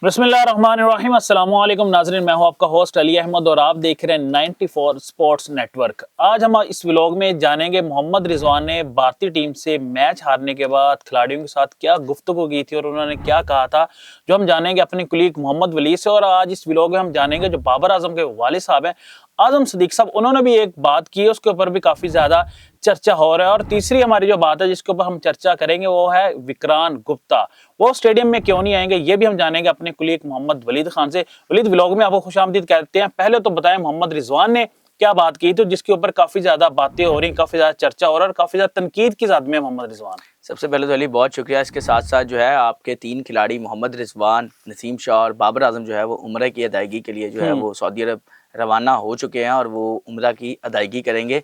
बिस्मिल्लाहिर्रहमानिर्रहीम अस्सलामु अलैकुम नाज़रीन, मैं हूं आपका होस्ट अली अहमद और आप देख रहे हैं 94 स्पोर्ट्स नेटवर्क। आज हम इस व्लॉग में जानेंगे मोहम्मद रिजवान ने भारतीय टीम से मैच हारने के बाद खिलाड़ियों के साथ क्या गुफ्तगू की थी और उन्होंने क्या कहा था, जो हम जानेंगे अपने कुलीग मोहम्मद वली से। और आज इस व्लॉग में हम जानेंगे जो बाबर आजम के वालिद साहब हैं, आजम सदीक साहब, उन्होंने भी एक बात की है, उसके ऊपर भी काफी ज्यादा चर्चा हो रहा है। और तीसरी हमारी जो बात है जिसके ऊपर हम चर्चा करेंगे वो है विक्रांत गुप्ता, वो स्टेडियम में क्यों नहीं आएंगे, ये भी हम जानेंगे अपने कुलीग मोहम्मद वलीद खान से। वलीद, व्लॉग में आपको खुशामदीद कहते हैं। पहले तो बताएं मोहम्मद रिजवान ने क्या बात की थी जिसके ऊपर काफी ज्यादा बातें हो रही, काफी ज्यादा चर्चा हो रहा है और काफी ज्यादा तनकीद की ज़द में मोहम्मद रिजवान। सबसे पहले तो अली बहुत शुक्रिया। इसके साथ साथ जो है आपके तीन खिलाड़ी मोहम्मद रिजवान, नसीम शाह और बाबर आजम जो है वो उम्रा की अदायगी के लिए जो है वो सऊदी अरब रवाना हो चुके हैं और वो उम्रा की अदायगी करेंगे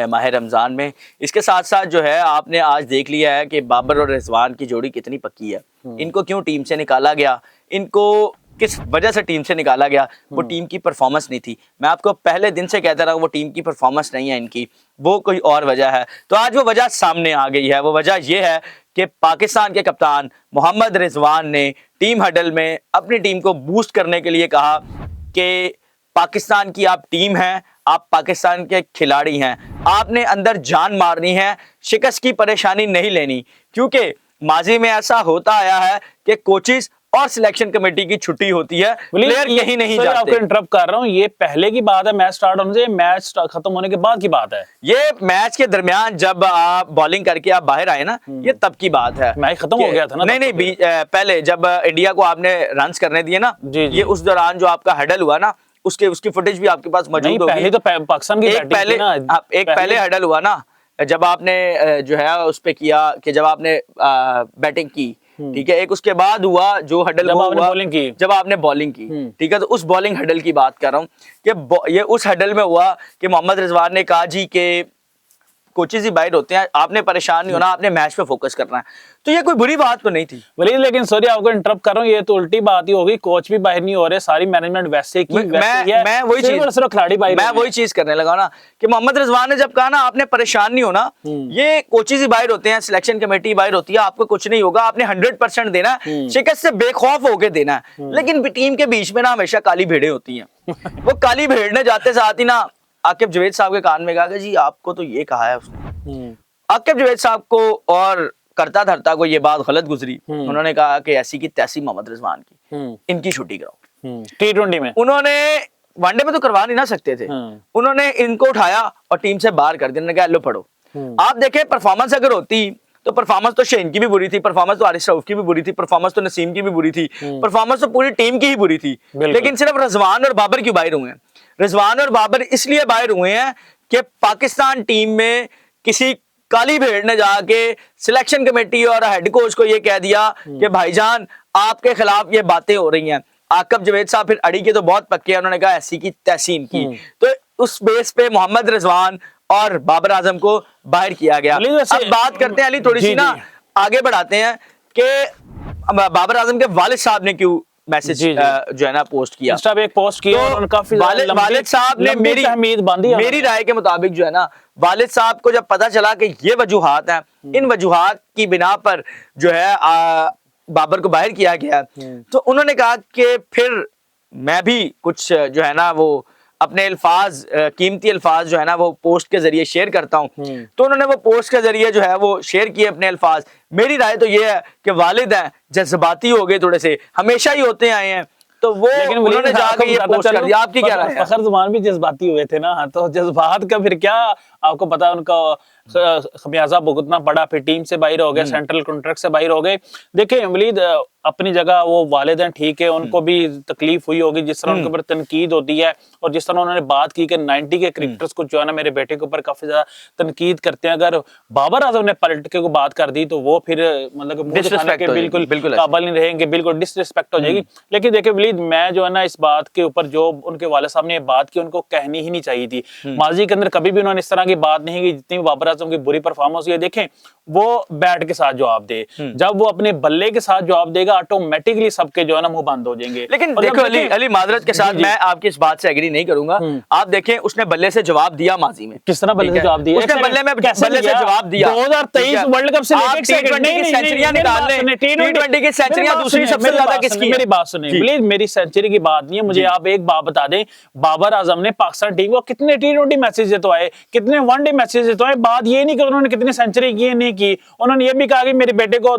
माह रमज़ान में। इसके साथ साथ जो है आपने आज देख लिया है कि बाबर और रिजवान की जोड़ी कितनी पक्की है। इनको क्यों टीम से निकाला गया, इनको किस वजह से टीम से निकाला गया, वो टीम की परफॉर्मेंस नहीं थी। मैं आपको पहले दिन से कहता रहा वो टीम की परफॉर्मेंस नहीं है इनकी, वो कोई और वजह है। तो आज वो वजह सामने आ गई है। वो वजह ये है कि पाकिस्तान के कप्तान मोहम्मद रिजवान ने टीम हडल में अपनी टीम को बूस्ट करने के लिए कहा कि पाकिस्तान की आप टीम हैं, आप पाकिस्तान के खिलाड़ी हैं, आपने अंदर जान मारनी है, शिकस्त की परेशानी नहीं लेनी। क्योंकि माजी में ऐसा होता आया है कि कोचेस और सिलेक्शन कमेटी की छुट्टी होती है, प्लेयर कहीं नहीं जाते। आपको इंटरप्ट कर रहा हूं, ये पहले की बात है, मैच स्टार्ट होने से, मैच खत्म होने के बाद की बात है। ये मैच के दरमियान जब आप बॉलिंग करके आप बाहर आए ना, ये तब की बात है। मैच खत्म हो गया था ना? नहीं, पहले जब इंडिया को आपने रन्स करने दिए ना, ये उस दौरान जो आपका हडल हुआ ना, उसकी फुटेज भी आपके पास मौजूद होगी। पहले तो पाकिस्तान की पहले हडल हुआ ना, जब आपने जो है उस पे किया कि जब आपने बैटिंग की, ठीक है। एक उसके बाद हुआ जो हडल हुआ जब आपने बॉलिंग की, ठीक है। तो उस बॉलिंग हडल की बात कर रहा हूँ कि ये उस हडल में हुआ कि मोहम्मद रिजवान ने कहा जी के कोचेस ही बाहर होते हैं, आपने परेशान नहीं होना, आपने मैच पे फोकस करना है। तो ये कोई बुरी बात तो नहीं थी वलीद, लेकिन सॉरी आपको इंटरप्ट कर रहा हूँ, ये तो उल्टी बात ही होगी। कोच भी बाहर नहीं हो रहे, सारी मैनेजमेंट वैसे की वैसे है। मैं वही चीज करने लगा ना कि मोहम्मद रिजवान ने जब कहा ना आपने परेशान नहीं होना, ये कोचेस ही बाहर होते हैं, सिलेक्शन कमेटी बाहर होती है, आपको कुछ नहीं होगा, आपने 100% देना है, शिकस्त से बेखौफ होकर देना है। लेकिन टीम के बीच में ना हमेशा काली भेड़ें होती हैं। वो काली भेड़ ने जाते साथ ही ना आकिब जवेद साहब के कान में कहा कि जी आपको तो ये कहा है उसने। आकिब जवेद साहब को और करता धरता को ये बात गलत गुजरी। उन्होंने कहा कि ऐसी की तैसी मोहम्मद रिजवान की, इनकी छुट्टी कराओ। T20 में उन्होंने वनडे में तो करवा नहीं ना सकते थे, उन्होंने इनको उठाया और टीम से बाहर कर दिया। उन्होंने कहा लो पढ़ो। आप देखें परफॉर्मेंस अगर होती तो परफॉर्मेंस तो शेन की भी बुरी थी, परफॉर्मेंस तो आरिफ रऊफ की भी बुरी थी, परफॉर्मेंस तो नसीम की भी बुरी थी, परफॉर्मेंस तो पूरी टीम की ही बुरी थी। लेकिन सिर्फ रिजवान और बाबर क्यों बाहर हुए हैं? रिजवान और बाबर इसलिए बाहर हुए हैं कि पाकिस्तान टीम में किसी काली भेड़ ने जाके सिलेक्शन कमेटी और हेड कोच को ये कह दिया कि भाईजान आपके खिलाफ ये बातें हो रही हैं। आकिब जवेद साहब फिर अड़ी के तो बहुत पक्के हैं, उन्होंने कहा ऐसी की तहसीन की। तो उस बेस पे मोहम्मद रिजवान और बाबर आजम को बाहर किया गया। अब बात करते हैं अली थोड़ी सी ना आगे बढ़ाते हैं कि बाबर आजम के वालिद साहब ने क्यों मैसेज जो है ना पोस्ट किया, एक पोस्ट किया और काफी वालिद साहब ने मेरी राय के मुताबिक जो है ना, वालिद साहब को जब पता चला कि ये वजूहात हैं, इन वजूहात की बिना पर जो है बाबर को बाहर किया गया, तो उन्होंने कहा कि फिर मैं भी कुछ जो है ना वो अपने अल्फाज, कीमती अल्फाज जो है ना वो पोस्ट के जरिए शेयर करता हूं। तो उन्होंने वो पोस्ट के जरिए जो है वो शेयर किए अपने अल्फाज। मेरी राय तो ये है कि वालिद हैं जज्बाती हो गए, थोड़े से हमेशा ही होते आए हैं, तो वो उन्होंने जाके ये पोस्ट कर दिया। आपकी क्या राय है? फखर ज़ुमान भी जज्बाती हुए थे ना, तो जज्बात का फिर क्या आपको पता, उनका खमियाजा भुगतना पड़ा, फिर टीम से बाहर हो गए, सेंट्रल कॉन्ट्रैक्ट से बाहर हो गए। देखिए वलीद, अपनी जगह वो वालिद हैं, ठीक है, उनको भी तकलीफ हुई होगी जिस तरह उनके ऊपर तनकीद होती है और जिस तरह उन्होंने बात की कि 90 के क्रिकेटर्स को जो है ना मेरे बेटे के ऊपर काफी ज्यादा तनकीद करते हैं। अगर बाबर आजम ने पलट को बात कर दी तो वो फिर मतलब बिल्कुल काबिल नहीं रहेंगे, बिल्कुल डिसरिस्पेक्ट हो जाएगी। लेकिन देखिए वलीद, मैं जो है ना इस बात के ऊपर जो उनके वालिद साहब ने बात की उनको कहनी ही नहीं चाहिए थी। माजी के अंदर कभी भी उन्होंने इस तरह की बात नहीं की जितनी बाबर आजम की बुरी परफॉर्मेंस हुई है, देखें वो बैट के साथ जवाब दे, जब वो अपने बल्ले के साथ जवाब देगा ऑटोमेटिकली सबके जो है ना मुंह बंद हो जाएंगे। लेकिन और जब देखो अली, देखें- अली माजरत के साथ जी, जी। मैं आपकी इस बात से एग्री नहीं करूंगा। आप देखें उसने बल्ले से जवाब दिया माजी में, किस तरह बल्ले ठीक से है? जवाब दिया? उसने एक बल्ले में सेकंड, कैसे बल्ले से दिया? जवाब दिया। 2023 वर्ल्ड कप से आप लेके एक सेकंड, T20 की सेंचुरियां निकाल लें, T20 की सेंचुरियां दूसरी सबसे ज्यादा किसकी है? मेरी बात सुनिए प्लीज, मेरी सेंचुरी की बात नहीं है, मुझे आप एक बात बता दें, बाबर आजम ने पाकिस्तान टीम को कितने T20 मैचेस जितवाए, कितने वनडे मैचेस जितवाए। बात ये नहीं कि उन्होंने कितनी सेंचुरी की नहीं की, उन्होंने ये भी कहा कि मेरे बेटे को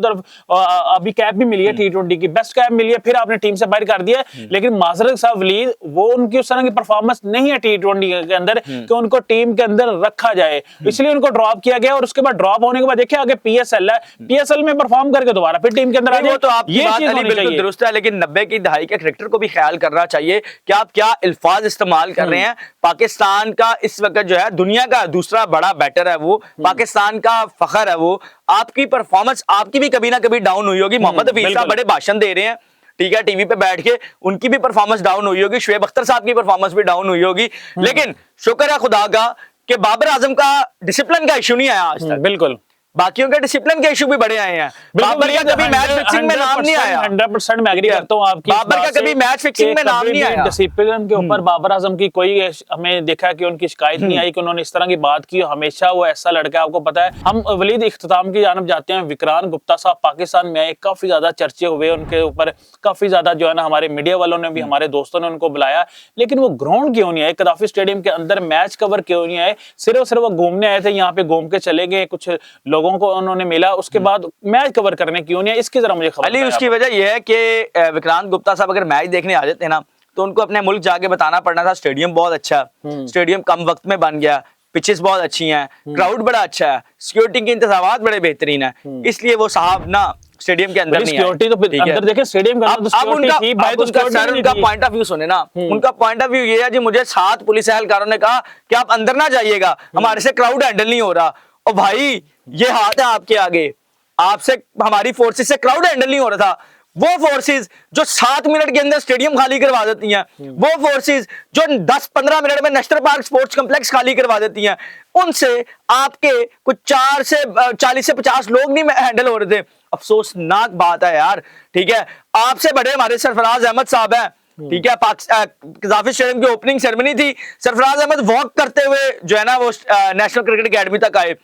अभी कैप भी मिली है, T20 की बेस्ट कैप मिली है, फिर आपने टीम से बाहर कर दिया। लेकिन माजरत साहब वलीद, वो उनकी उस तरह की परफॉर्मेंस नहीं है T20 के अंदर कि उनको टीम के अंदर रखा जाए, इसलिए उनको ड्रॉप किया गया। और उसके बाद ड्रॉप होने के बाद देखिए आगे PSL है, PSL में परफॉर्म करके दोबारा फिर टीम के अंदर आ जाए। वो तो आपकी ये बात चीज अली होनी बिल्कुल चाहिए। दुरुस्त है, लेकिन 90 की दहाई के क्रिकेटर को भी ख्याल करना चाहिए कि आप क्या अल्फाज इस्तेमाल कर रहे हैं। पाकिस्तान का इस वक्त जो है दुनिया का दूसरा बड़ा बैटर है, वो पाकिस्तान का फखर है, वो आपकी परफॉर्मेंस आपकी भी कभी ना कभी डाउन हुई होगी। मोहम्मद हफीज साहब बड़े भाषण दे रहे हैं, ठीक है, टीवी पे बैठ के, उनकी भी परफॉर्मेंस डाउन हुई होगी, शुएब अख्तर साहब की परफॉर्मेंस भी डाउन हुई होगी, लेकिन शुक्र है खुदा का कि बाबर आजम का डिसिप्लिन का इशू नहीं आया आज तक। बिल्कुल, बाकियों के डिसिप्लिन के इशू भी बड़े आए हैं। बाबर का कभी मैच फिक्सिंग में नाम नहीं आया। 100% मैं एग्री करता हूं आपकी। बाबर का कभी मैच फिक्सिंग में नाम नहीं आया। डिसिप्लिन के ऊपर बाबर आजम की कोई हमें देखा कि उनकी शिकायत नहीं आई कि उन्होंने इस तरह की बात की। हमेशा वो ऐसा लड़का है, आपको पता है। हम वलीद इख्तिताम की जानब जाते हैं। विक्रांत गुप्ता साहब पाकिस्तान में आए, काफी ज्यादा चर्चे हुए उनके ऊपर, काफी ज्यादा जो है ना हमारे मीडिया वालों ने भी, हमारे दोस्तों ने उनको बुलाया, लेकिन वो ग्राउंड क्यों नहीं आए, कदाफी स्टेडियम के अंदर मैच कवर क्यों नहीं आए? सिर्फ वो घूमने आए थे, यहाँ पे घूम के चले गए, कुछ लोगों को उन्होंने मिला, उसके बाद मैच कवर करने क्यों नहीं है? इसकी जरा मुझे खबर अली, उसकी वजह यह है कि विक्रांत गुप्ता साहब अगर मैच देखने आ जाते ना तो उनको अपने मुल्क जाके बताना पड़ना था स्टेडियम बहुत अच्छा, स्टेडियम कम वक्त में बन गया, पिचेस बहुत अच्छी हैं, क्राउड बड़ा अच्छा है, सिक्योरिटी के इंतजामात बड़े बेहतरीन है, इसलिए वो साहब ना स्टेडियम के अंदर नहीं आए। सिक्योरिटी तो अंदर देखे स्टेडियम के अंदर तो सिक्योरिटी थी भाई, तो उनका पॉइंट ऑफ व्यू सुने ना, उनका पॉइंट ऑफ व्यू ये है जी, मुझे 7 पुलिस एहलकारों ने कहा कि आप अंदर ना जाइएगा, हमारे से क्राउड हैंडल नहीं हो रहा। और भाई ये हाथ है आपके आगे, आपसे हमारी फोर्सेस से क्राउड हैंडल नहीं हो रहा था। वो फोर्सेस जो 7 मिनट के अंदर स्टेडियम खाली करवा देती हैं, वो फोर्सेस जो 10-15 मिनट में नेशनल पार्क स्पोर्ट्स कॉम्प्लेक्स खाली करवा देती हैं, उनसे आपके कुछ 40 से 50 लोग नहीं हैंडल हो रहे थे। अफसोसनाक बात है यार, ठीक है। आपसे बड़े हमारे सरफराज अहमद साहब हैं, ठीक है, कज़ाफी स्टेडियम की ओपनिंग सेरेमनी थी, सरफराज अहमद वॉक करते हुए जो है ना वो नेशनल क्रिकेट अकेडमी तक आए,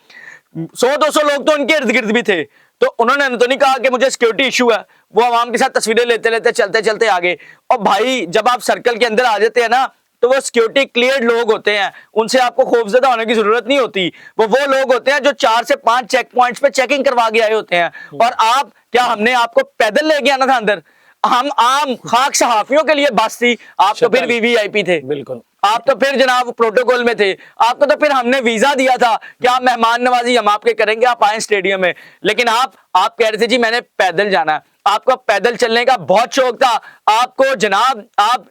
100-200 लोग तो उनके इर्द गिर्द भी थे, तो उन्होंने तो नहीं कहा कि मुझे सिक्योरिटी इशू है, वो आवाम के साथ तस्वीरें लेते लेते चलते चलते आगे। और भाई जब आप सर्कल के अंदर आ जाते हैं ना, तो वो सिक्योरिटी क्लियर्ड लोग होते हैं, उनसे आपको खौफजदा होने की जरूरत नहीं होती। वो लोग होते हैं जो 4 से 5 चेक पॉइंट्स पे चेकिंग करवा के आए होते हैं। और आप क्या, हमने आपको पैदल लेके आना था अंदर? हम आम खाक सहाफियों के लिए बस थी, आप तो फिर VVIP थे, बिल्कुल, आप तो फिर जनाब प्रोटोकॉल में थे, आपको तो फिर हमने वीजा दिया था कि आप मेहमान नवाजी हम आपके करेंगे, आप आए स्टेडियम में। लेकिन आप कह रहे थे जी मैंने पैदल जाना है, आपको पैदल चलने का बहुत शौक था, आपको जनाब आप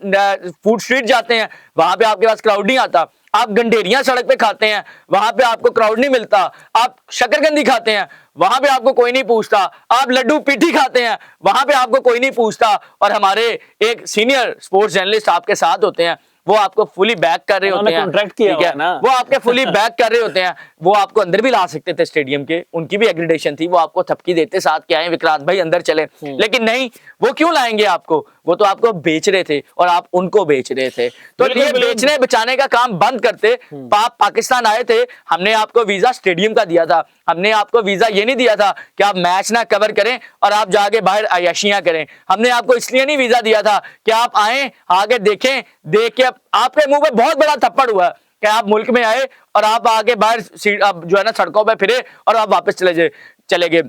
फूड स्ट्रीट जाते हैं, वहां पे आपके पास क्राउड नहीं आता, आप गंडेरियां सड़क पे खाते हैं, वहां पे आपको क्राउड नहीं मिलता, आप शकरकंदी खाते हैं, वहां पे आपको कोई नहीं पूछता, आप लड्डू पीठी खाते हैं, वहां पे आपको कोई नहीं पूछता। और हमारे एक सीनियर स्पोर्ट्स जर्नलिस्ट आपके साथ होते हैं, वो आपको फुली बैक कर रहे होते हैं, कॉन्ट्रैक्ट किया ठीक है ना, वो आपके फुली बैक कर रहे होते हैं, वो आपको अंदर भी ला सकते थे स्टेडियम के, उनकी भी एग्रीडेशन थी, वो आपको थपकी देते साथ क्या है विक्रांत भाई अंदर चले, लेकिन नहीं, वो क्यों लाएंगे आपको? वो तो आपको बेच रहे थे और आप उनको बेच रहे थे। तो ये बेचने बचाने का काम बंद करते। आप पाकिस्तान आए थे, हमने आपको वीजा स्टेडियम का दिया था, हमने आपको वीजा ये नहीं दिया था कि आप मैच ना कवर करें और आप जाके बाहर अयाशियां करें। हमने आपको इसलिए नहीं वीजा दिया था कि आप आए, आगे देखें, देख के आपके मुंह पे बहुत बड़ा थप्पड़ हुआ कि आप मुल्क में आए और आप आगे बाहर जो है ना सड़कों पे फिरे और आप वापस चले गए।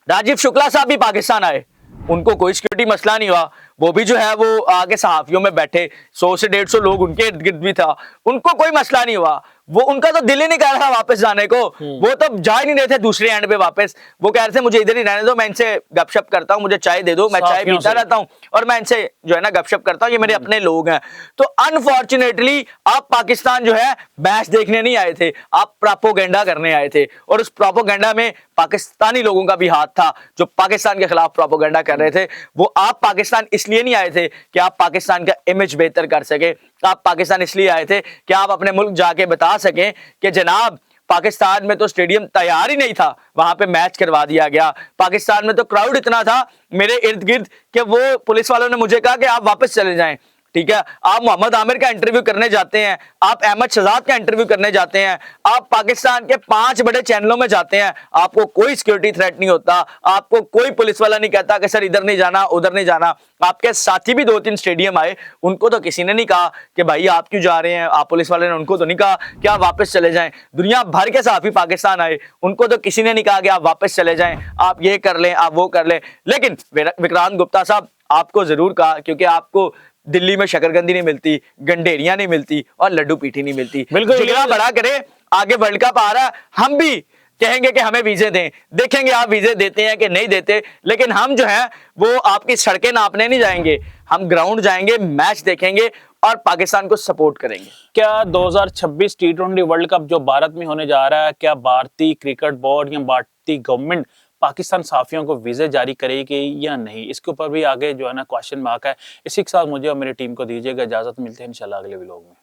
राजीव शुक्ला साहब भी पाकिस्तान आए, उनको कोई सिक्योरिटी मसला नहीं हुआ, वो भी जो है वो आगे सहाफियों में बैठे, 100 से 150 लोग उनके इर्द गिर्द भी था, उनको कोई मसला नहीं हुआ। वो उनका तो दिल ही नहीं कर रहा वापस जाने को, वो तो जा ही नहीं रहे थे दूसरे एंड पे वापस, वो कह रहे थे मुझे इधर ही रहने दो, मैं इनसे गपशप करता हूँ, मुझे चाय दे दो, मैं चाय पीता रहता हूँ और मैं इनसे जो है ना गपशप करता हूँ, ये मेरे अपने लोग हैं। तो अनफॉर्चुनेटली आप पाकिस्तान जो है मैच देखने नहीं आए थे, आप प्रोपोगेंडा करने आए थे, और उस प्रोपोगेंडा में पाकिस्तानी लोगों का भी हाथ था जो पाकिस्तान के खिलाफ प्रोपोगेंडा कर रहे थे। वो आप पाकिस्तान इसलिए नहीं आए थे कि आप पाकिस्तान का इमेज बेहतर कर सके, आप पाकिस्तान इसलिए आए थे कि आप अपने मुल्क जाके बता सकें कि जनाब पाकिस्तान में तो स्टेडियम तैयार ही नहीं था, वहां पे मैच करवा दिया गया। पाकिस्तान में तो क्राउड इतना था मेरे इर्द गिर्द कि वो पुलिस वालों ने मुझे कहा कि आप वापस चले जाएं। ठीक है, आप मोहम्मद आमिर का इंटरव्यू करने जाते हैं, आप अहमद शहजाद का इंटरव्यू करने जाते हैं, आप पाकिस्तान के 5 बड़े चैनलों में जाते हैं, आपको कोई सिक्योरिटी थ्रेट नहीं होता, आपको कोई पुलिस वाला नहीं कहता कि सर इधर नहीं जाना उधर नहीं जाना। आपके साथी भी 2-3 स्टेडियम आए, उनको तो किसी ने नहीं कहा कि भाई आप क्यों जा रहे हैं, आप पुलिस वाले ने उनको तो नहीं कहा कि आप वापस चले जाएं। दुनिया भर के सहाफी पाकिस्तान आए, उनको तो किसी ने नहीं कहा कि आप वापस चले जाएं, आप ये कर लें आप वो कर लें। लेकिन विक्रांत गुप्ता साहब आपको जरूर कहा, क्योंकि आपको दिल्ली में शकरकंदी नहीं मिलती, गंडेरियां नहीं मिलती और लड्डू पीठी नहीं मिलती। बिल्कुल जिगरा बड़ा करे, आगे वर्ल्ड कप आ रहा है, हम भी कहेंगे कि हमें वीजे दें, देखेंगे आप वीजे देते हैं कि नहीं देते। लेकिन हम जो है वो आपकी सड़कें नापने नहीं जाएंगे, हम ग्राउंड जाएंगे, मैच देखेंगे और पाकिस्तान को सपोर्ट करेंगे। क्या 2026 T20 वर्ल्ड कप जो भारत में होने जा रहा है, क्या भारतीय क्रिकेट बोर्ड या भारतीय गवर्नमेंट पाकिस्तान साफियों को वीजे जारी करेगी या नहीं, इसके ऊपर भी आगे जो है ना क्वेश्चन मार्क है। इसी के साथ मुझे और मेरी टीम को दीजिएगा इजाजत, मिलते हैं इंशाल्लाह अगले व्लॉग में।